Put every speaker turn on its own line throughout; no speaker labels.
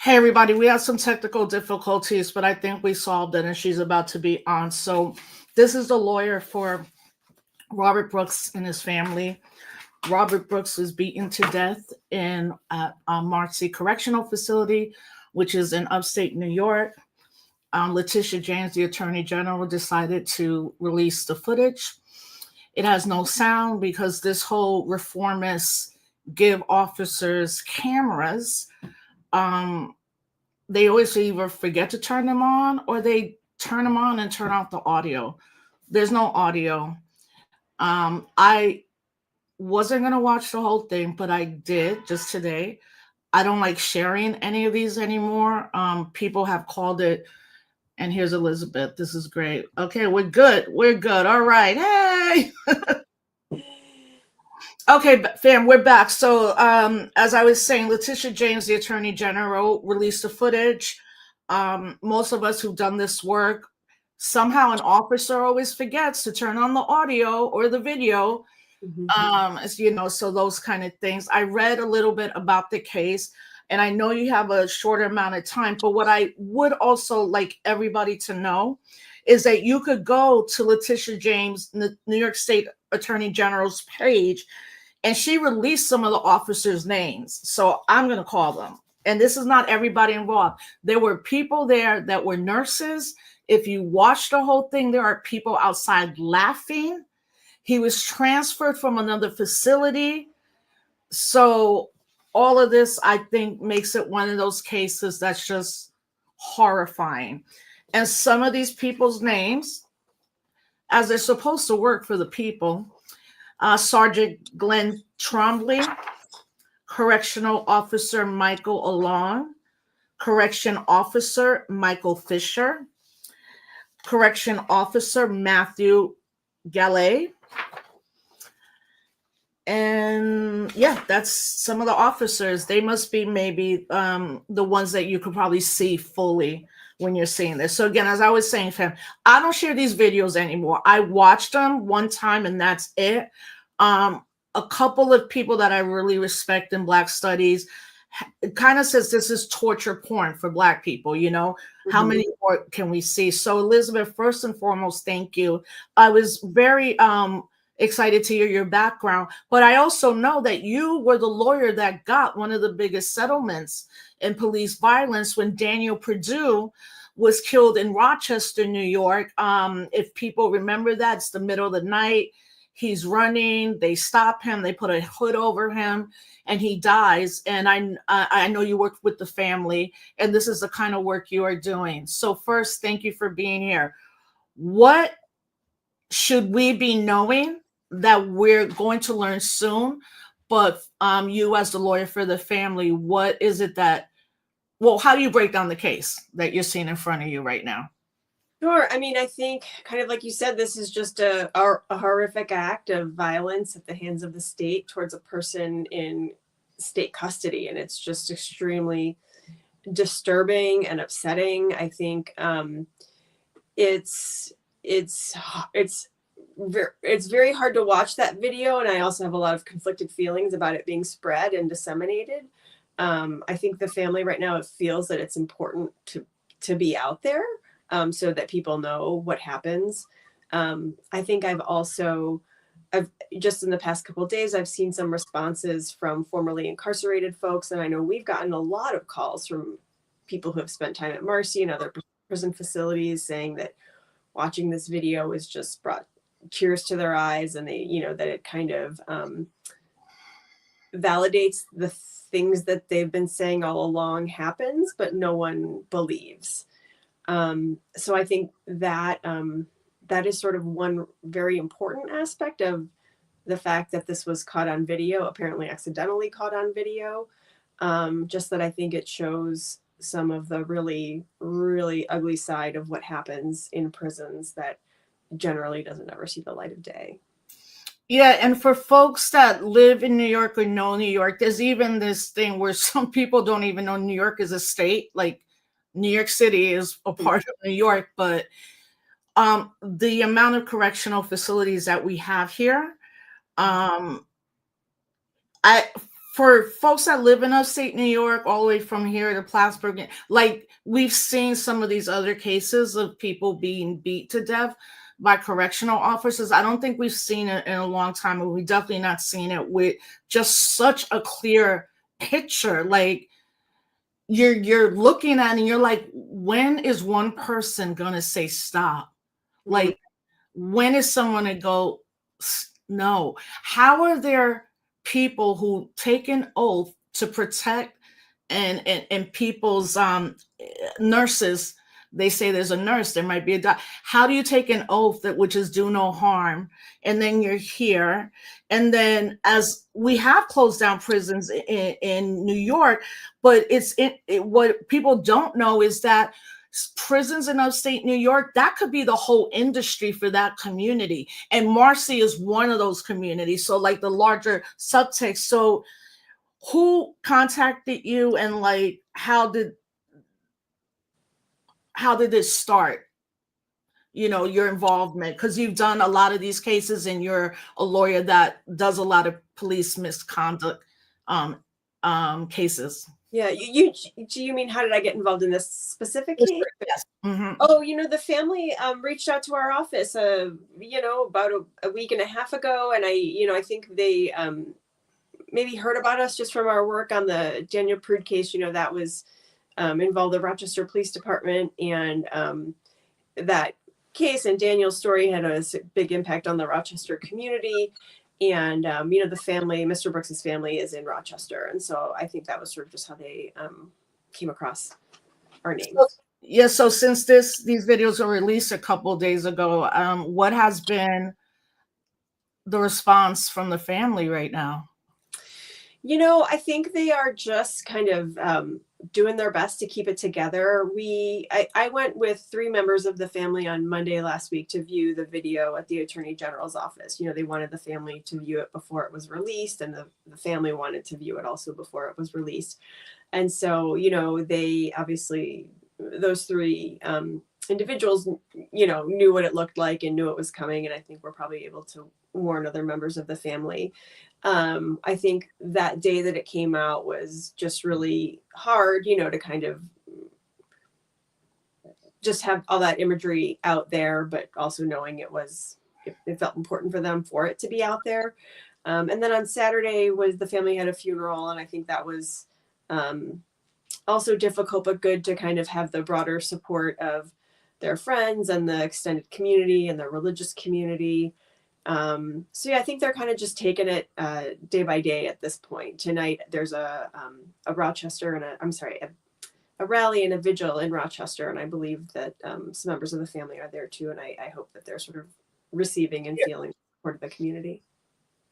Hey, everybody, we had some technical difficulties, but I think we solved it and she's about to be on. So, this is the lawyer for Robert Brooks and his family. Robert Brooks was beaten to death in Marcy Correctional Facility, which is in upstate New York. Letitia James, the Attorney General, decided to release the footage. It has no sound because this whole reformist give officers cameras. Um, they always either forget to turn them on or they turn them on and turn off the audio. There's no audio. I wasn't going to watch the whole thing, but I did just today. I don't like sharing any of these anymore. People have called it, and here's Elizabeth. This is great. Okay, we're good. We're good. All right. Hey. Okay, fam, we're back. So, as I was saying, Letitia James, the Attorney General, released the footage. Most of us who've done this work, somehow an officer always forgets to turn on the audio or the video. As you know, so those kind of things. I read a little bit about the case, and I know you have a shorter amount of time, but what I would also like everybody to know is that you could go to Letitia James, the New York State Attorney General's page, and she released some of the officers' names. So I'm going to call them. And this is not everybody involved. There were people there that were nurses. If you watch the whole thing, there are people outside laughing. He was transferred from another facility. So all of this, I think, makes it one of those cases that's just horrifying. And some of these people's names, as they're supposed to work for the people, Sergeant Glenn Trombley, Correctional Officer Michael Alon, Correction Officer Michael Fisher, Correction Officer Matthew Galley. And yeah, that's some of the officers. They must be maybe the ones that you could probably see fully when you're seeing this. So again, as I was saying, fam, I don't share these videos anymore. I watched them one time and that's it. A couple of people that I really respect in Black studies, it kind of says this is torture porn for Black people, you know. How many more can we see? So Elizabeth, first and foremost, thank you. I was very excited to hear your background, but I also know that you were the lawyer that got one of the biggest settlements in police violence when Daniel Perdue was killed in Rochester, New York. If people remember that, it's the middle of the night. He's running. They stop him. They put a hood over him, and he dies. And I know you worked with the family, and this is the kind of work you are doing. So first, thank you for being here. What should we be knowing that we're going to learn soon? But you, as the lawyer for the family, what is it that? Well, how do you break down the case that you're seeing in front of you right now?
Sure. I mean, I think kind of like you said, this is just a horrific act of violence at the hands of the state towards a person in state custody. And it's just extremely disturbing and upsetting. I think it's very hard to watch that video. And I also have a lot of conflicted feelings about it being spread and disseminated. I think the family right now, it feels that it's important to be out there. So that people know what happens. I think I've just in the past couple of days, I've seen some responses from formerly incarcerated folks. And I know we've gotten a lot of calls from people who have spent time at Marcy and other prison facilities saying that watching this video has just brought tears to their eyes. And they, that it kind of validates the things that they've been saying all along happens, but no one believes. So I think that that is sort of one very important aspect of the fact that this was caught on video, apparently accidentally caught on video. Just that I think it shows some of the really, really ugly side of what happens in prisons that generally doesn't ever see the light of day.
Yeah, and for folks that live in New York or know New York, there's even this thing where some people don't even know New York is a state. Like New York City is a part of New York, but the amount of correctional facilities that we have here, for folks that live in upstate New York, all the way from here to Plattsburgh, like we've seen some of these other cases of people being beat to death by correctional officers. I don't think we've seen it in a long time, and we definitely not seen it with just such a clear picture. Like you're looking at it and you're like, when is one person gonna say stop? Like, when is someone to go, no? How are there people who take an oath to protect and people's nurses? They say there's a nurse, there might be a doctor. How do you take an oath that which is do no harm, and then you're here? And then, as we have closed down prisons in New York, but what people don't know is that prisons in upstate New York, that could be the whole industry for that community. And Marcy is one of those communities. So like the larger subtext. So who contacted you, and like how did this start? You know, your involvement, because you've done a lot of these cases and you're a lawyer that does a lot of police misconduct cases.
Yeah, do you mean how did I get involved in this specific case?
Yes. Mm-hmm.
Oh, the family reached out to our office, about a week and a half ago, and I think they maybe heard about us just from our work on the Daniel Prude case. That was involved the Rochester Police Department, and that case and Daniel's story had a big impact on the Rochester community. And, the family, Mr. Brooks's family is in Rochester. And so I think that was sort of just how they came across our names.
Yeah. So since these videos were released a couple of days ago, what has been the response from the family right now?
I think they are just kind of doing their best to keep it together. I went with 3 members of the family on Monday last week to view the video at the Attorney General's office. They wanted the family to view it before it was released, and the family wanted to view it also before it was released. And so, they obviously, those 3 individuals, knew what it looked like and knew it was coming. And I think we're probably able to warn other members of the family. I think that day that it came out was just really hard, to kind of just have all that imagery out there, but also knowing it felt important for them for it to be out there. And then on Saturday the family had a funeral, and I think that was also difficult, but good to kind of have the broader support of their friends and the extended community and the religious community. So yeah, I think they're kind of just taking it day by day at this point. Tonight there's a Rochester and a rally and a vigil in Rochester, and I believe that some members of the family are there too, and I hope that they're sort of receiving and feeling support of the community.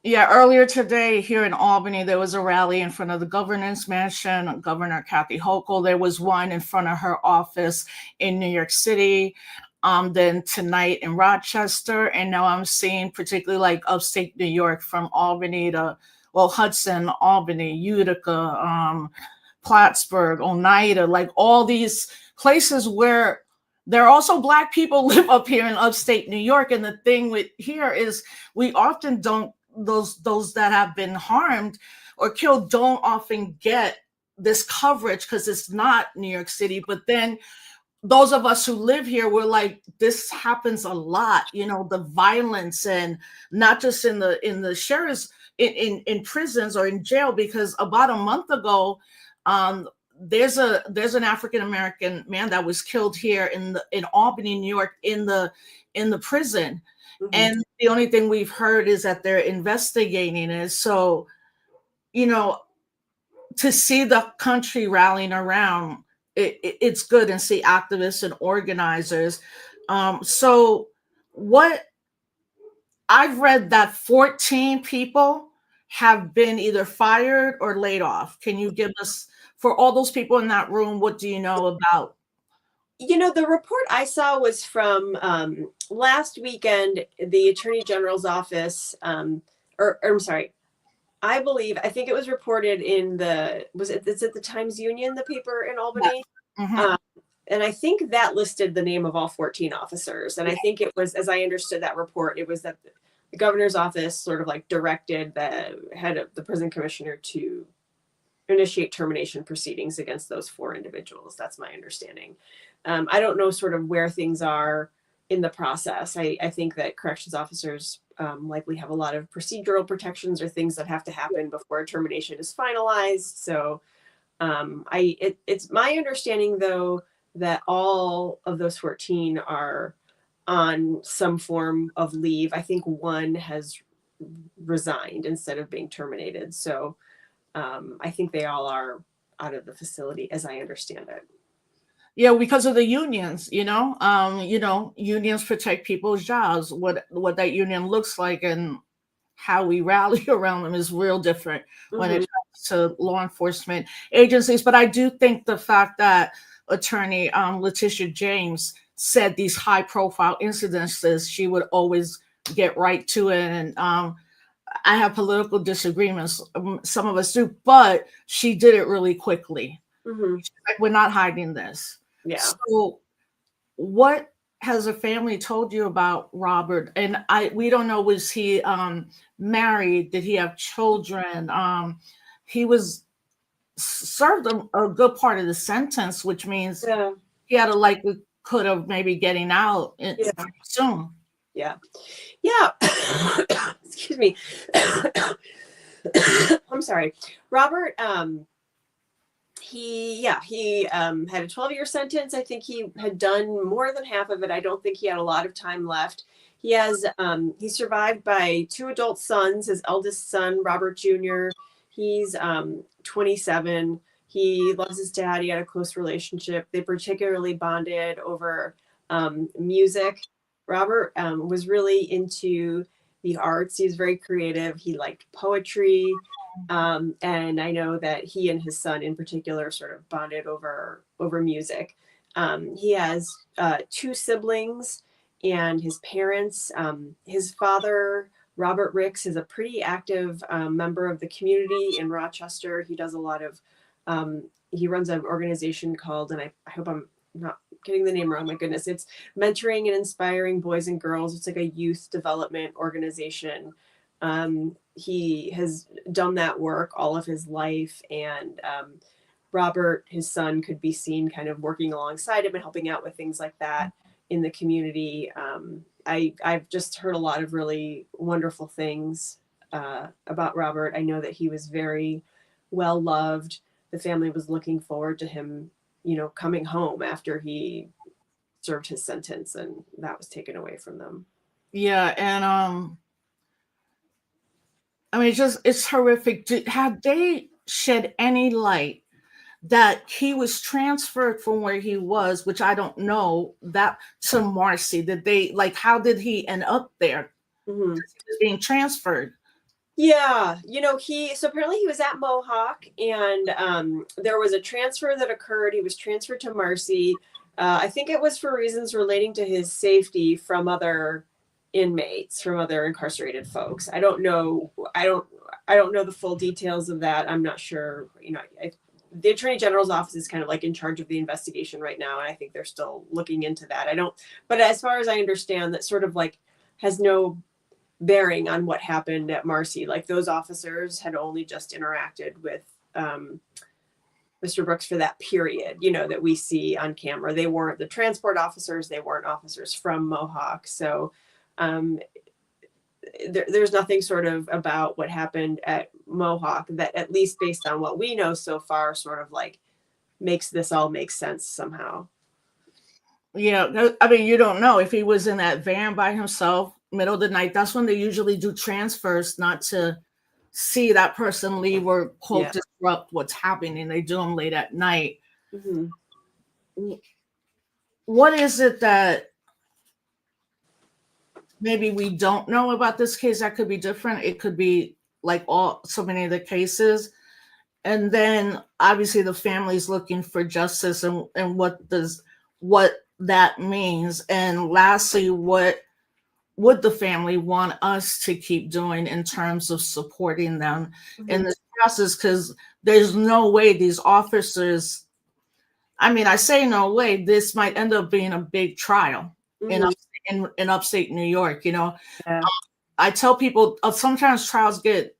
Yeah, earlier today here in Albany, there was a rally in front of the governor's mansion, Governor Kathy Hochul. There was one in front of her office in New York City. Then tonight in Rochester, and now I'm seeing particularly like upstate New York from Albany to, Hudson, Albany, Utica, Plattsburgh, Oneida, like all these places where there are also Black people live up here in upstate New York. And the thing with here is we often don't, those that have been harmed or killed don't often get this coverage because it's not New York City. But then those of us who live here, we're like, this happens a lot, the violence, and not just in the sheriff's in prisons or in jail, because about a month ago, there's an African-American man that was killed here in Albany, New York, in the prison. Mm-hmm. And the only thing we've heard is that they're investigating it. So, to see the country rallying around, it's good, and see activists and organizers. So what I've read that 14 people have been either fired or laid off. Can you give us, for all those people in that room, what do you know about?
The report I saw was from last weekend, the Attorney General's office, I think it was reported in it's at the Times Union, the paper in Albany. Mm-hmm. And I think that listed the name of all 14 officers. And I think it was, as I understood that report, it was that the governor's office sort of like directed the head of the prison commissioner to initiate termination proceedings against those 4 individuals. That's my understanding. I don't know sort of where things are in the process. I think that corrections officers likely have a lot of procedural protections or things that have to happen before a termination is finalized. So it's my understanding, though, that all of those 14 are on some form of leave. I think one has resigned instead of being terminated. So I think they all are out of the facility, as I understand it.
Yeah, because of the unions, unions protect people's jobs. What that union looks like and how we rally around them is real different when it
Mhm.
comes to law enforcement agencies. But I do think the fact that attorney Letitia James said these high profile incidences, she would always get right to it. And I have political disagreements. Some of us do, but she did it really quickly.
Mhm.
Like, we're not hiding this.
Yeah.
So what has a family told you about Robert? And we don't know, was he married? Did he have children? He was served a good part of the sentence, which means
Yeah.
he had a likelihood of maybe getting out
Yeah.
soon.
Yeah. Yeah. Excuse me. I'm sorry. Robert, he had a 12-year sentence. I think he had done more than half of it. I don't think he had a lot of time left. He has he's survived by 2 adult sons. His eldest son, Robert Jr., he's 27. He loves his dad. He had a close relationship. They particularly bonded over music. Robert was really into the arts. He was very creative. He liked poetry. And I know that he and his son in particular sort of bonded over music. He has 2 siblings and his parents. His father, Robert Ricks, is a pretty active member of the community in Rochester. He does a lot of, he runs an organization called, and I hope I'm not getting the name wrong, my goodness, it's Mentoring and Inspiring Boys and Girls. It's like a youth development organization. He has done that work all of his life, and Robert, his son, could be seen kind of working alongside him and helping out with things like that in the community. I've just heard a lot of really wonderful things about Robert. I know that he was very well loved. The family was looking forward to him, coming home after he served his sentence, and that was taken away from them.
Yeah, and I mean, it's horrific. Have they shed any light that he was transferred from where he was, which I don't know, that to Marcy? Did they, how did he end up there?
Mm-hmm.
He was being transferred.
Yeah, so apparently he was at Mohawk, and there was a transfer that occurred. He was transferred to Marcy. I think it was for reasons relating to his safety from other inmates, from other incarcerated folks. I don't know the full details of that. I'm not sure. The Attorney General's office is kind of like in charge of the investigation right now, and I think they're still looking into that. But as far as I understand, that sort of has no bearing on what happened at Marcy. Like, those officers had only just interacted with Mr. Brooks for that period, that we see on camera. They weren't the transport officers. They weren't officers from Mohawk. So there's nothing sort of about what happened at Mohawk that, at least based on what we know so far, sort of makes this all make sense somehow.
Yeah, I mean, you don't know if he was in that van by himself, middle of the night. That's when they usually do transfers, not to see that person leave or quote disrupt what's happening. They do them late at night.
Mm-hmm.
What is it that maybe we don't know about this case that could be different? It could be like so many of the cases. And then obviously the family's looking for justice, and what that means. And lastly, what would the family want us to keep doing in terms of supporting them in this process? Because there's no way these officers, I mean, I say no way, this might end up being a big trial in upstate New York.
Yeah.
I tell people sometimes trials get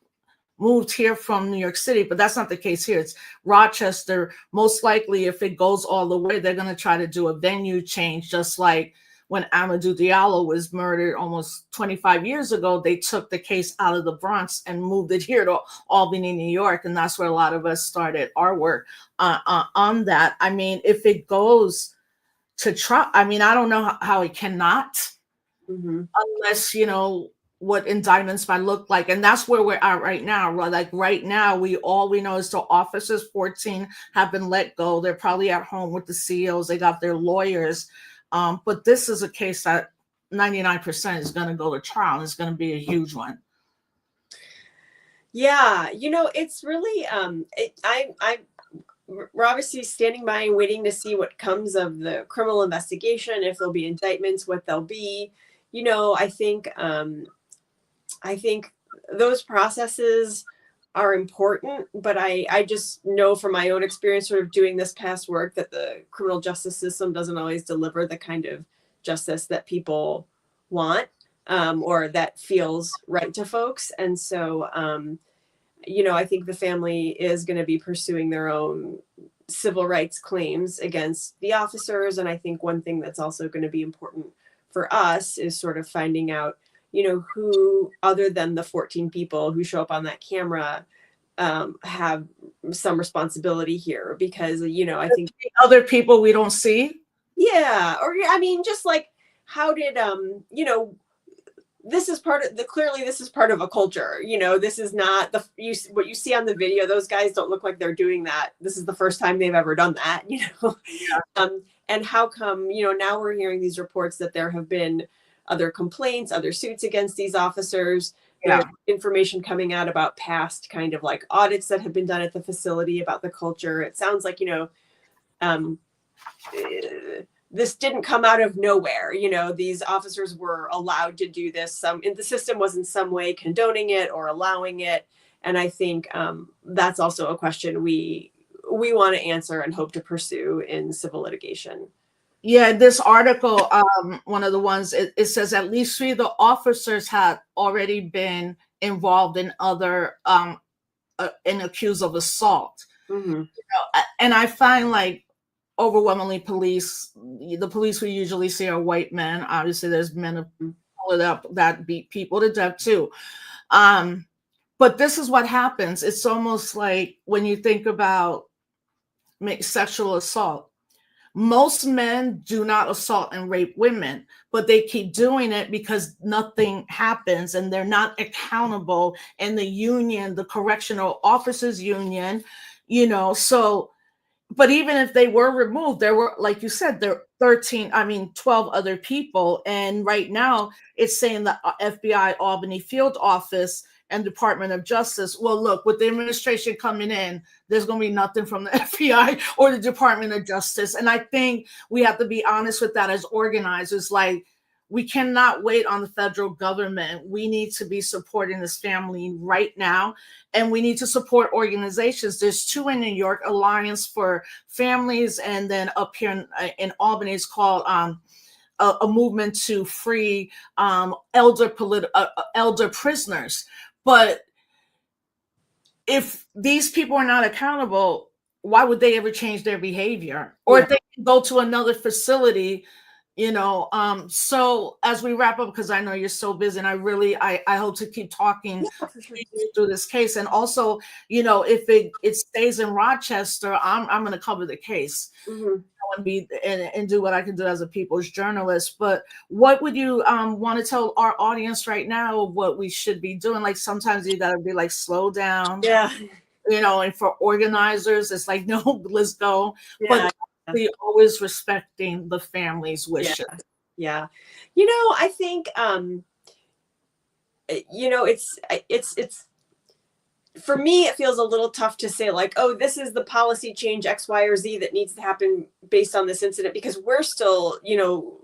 moved here from New York City, but that's not the case here. It's Rochester. Most likely, if it goes all the way, they're going to try to do a venue change, just like when Amadou Diallo was murdered almost 25 years ago. They took the case out of the Bronx and moved it here to Albany, New York, and that's where a lot of us started our work on that. I mean, if it goes to trial, I mean, I don't know how it cannot, unless, what indictments might look like. And that's where we're at right now. Like right now, all we know is the officers, 14 have been let go. They're probably at home with the CEOs. They got their lawyers. But this is a case that 99% is going to go to trial. It's going to be a huge one.
Yeah, it's really we're obviously standing by and waiting to see what comes of the criminal investigation, if there'll be indictments, what they'll be. I think those processes are important, but I just know from my own experience sort of doing this past work that the criminal justice system doesn't always deliver the kind of justice that people want, or that feels right to folks. And so, I think the family is going to be pursuing their own civil rights claims against the officers. And I think one thing that's also going to be important for us is sort of finding out, who other than the 14 people who show up on that camera have some responsibility here, because, I think
other people we don't see.
Yeah. Or, I mean, just like, how did, this is clearly this is part of a culture, this is not what you see on the video. Those guys don't look like they're doing that. This is the first time they've ever done that,
Yeah.
And how come, now we're hearing these reports that there have been other complaints, other suits against these officers.
Yeah.
There's information coming out about past kind of like audits that have been done at the facility about the culture. It sounds like, this didn't come out of nowhere. These officers were allowed to do this. The system was in some way condoning it or allowing it. And I think that's also a question we want to answer and hope to pursue in civil litigation.
Yeah, this article, one of the ones, it says at least 3 of the officers had already been involved in other and accused of assault.
Mm-hmm.
And I find like overwhelmingly the police we usually see are white men. Obviously, there's men of color that beat people to death too. But this is what happens. It's almost like when you think about sexual assault. Most men do not assault and rape women, but they keep doing it because nothing happens and they're not accountable. And the union, the correctional officers union, so, but even if they were removed, there were, like you said, there are 12 other people. And right now it's saying the FBI Albany field office and Department of Justice. Well, look, with the administration coming in, there's going to be nothing from the FBI or the Department of Justice. And I think we have to be honest with that as organizers. Like, we cannot wait on the federal government. We need to be supporting this family right now. And we need to support organizations. There's 2 in New York, Alliance for Families. And then up here in Albany, it's called a movement to free elder prisoners. But if these people are not accountable, why would they ever change their behavior? Or if they can go to another facility, so as we wrap up, because I know you're so busy, and I hope to keep talking through this case. And also, if it stays in Rochester, I'm going to cover the case.
Mm-hmm.
And do what I can do as a people's journalist. But what would you want to tell our audience right now what we should be doing? Like, sometimes you gotta be like, slow down.
Yeah.
And for organizers, it's like, no, let's go.
Yeah.
But always respecting the family's wishes.
Yeah. I think it's for me, it feels a little tough to say like, oh, this is the policy change X, Y, or Z that needs to happen based on this incident, because we're still,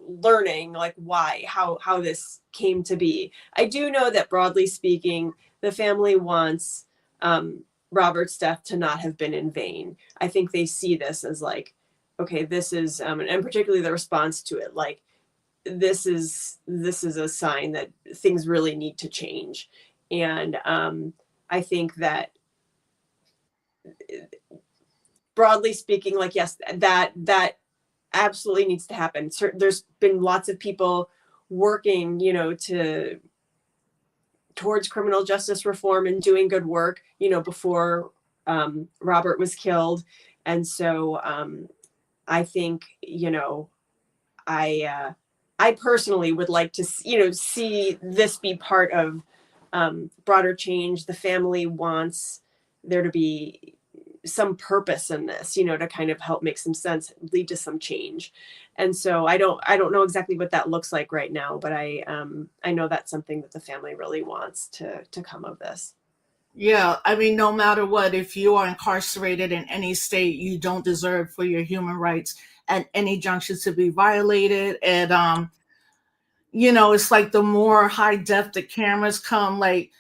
learning like why, how this came to be. I do know that broadly speaking, the family wants Robert's death to not have been in vain. I think they see this as like, okay, this is, and particularly the response to it, like, this is a sign that things really need to change. And I think that broadly speaking, like, yes, that absolutely needs to happen. There's been lots of people working, you know, towards criminal justice reform and doing good work, you know, before Robert was killed. And so I think, you know, I personally would like to, you know, see this be part of broader change. The family wants there to be some purpose in this, you know, to kind of help make some sense, lead to some change. And so I don't know exactly what that looks like right now, but I know that's something that the family really wants to come of this.
Yeah, I mean, no matter what, if you are incarcerated in any state, you don't deserve for your human rights at any junction to be violated. And you know, it's like the more high def the cameras come, like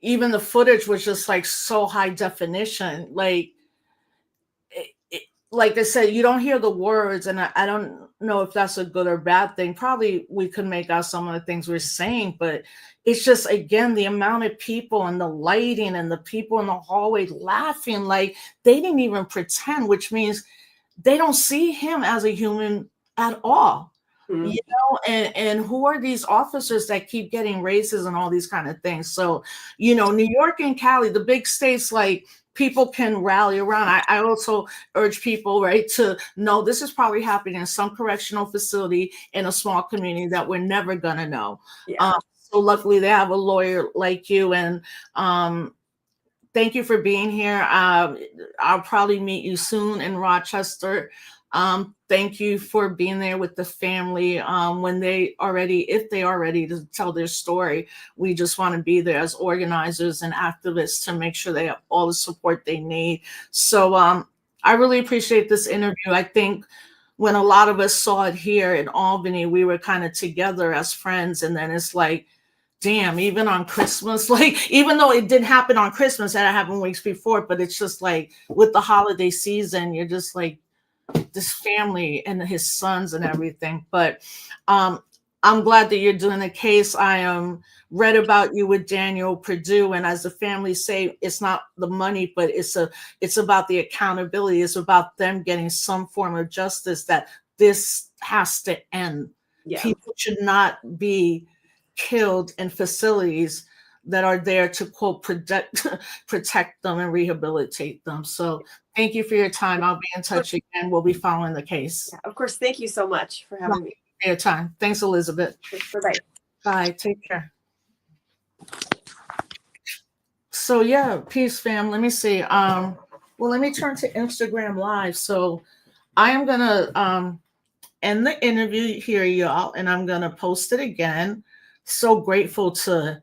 even the footage was just like so high definition. Like like I said, you don't hear the words, and I don't know if that's a good or bad thing. Probably we could make out some of the things we're saying, but it's just again the amount of people and the lighting and the people in the hallway laughing like they didn't even pretend, which means they don't see him as a human at all.
Mm-hmm.
You know, and who are these officers that keep getting raises and all these kind of things? So, you know, New York and Cali, the big states, like people can rally around. I also urge people, right, to know this is probably happening in some correctional facility in a small community that we're never gonna know.
Yeah.
So luckily they have a lawyer like you, and thank you for being here. I'll probably meet you soon in Rochester. Thank you for being there with the family when if they are ready to tell their story. We just want to be there as organizers and activists to make sure they have all the support they need. So I really appreciate this interview. I think when a lot of us saw it here in Albany, we were kind of together as friends, and then it's like, damn, even on Christmas, like even though it didn't happen on Christmas, that happened weeks before, but it's just like with the holiday season, you're just like this family and his sons and everything. But I'm glad that you're doing the case. I read about you with Daniel Perdue, and as the family say, it's not the money, but it's about the accountability. It's about them getting some form of justice, that this has to end.
Yeah.
People should not be killed in facilities that are there to quote protect them and rehabilitate them. So thank you for your time. I'll be in touch again. We'll be following the case.
Yeah, of course. Thank you so much for having me.
For your time. Thanks, Elizabeth.
Bye-bye.
Bye. Take care. So yeah, peace, fam. Let me see. Well, let me turn to Instagram Live. So I am gonna end the interview here, y'all, and I'm gonna post it again. So grateful to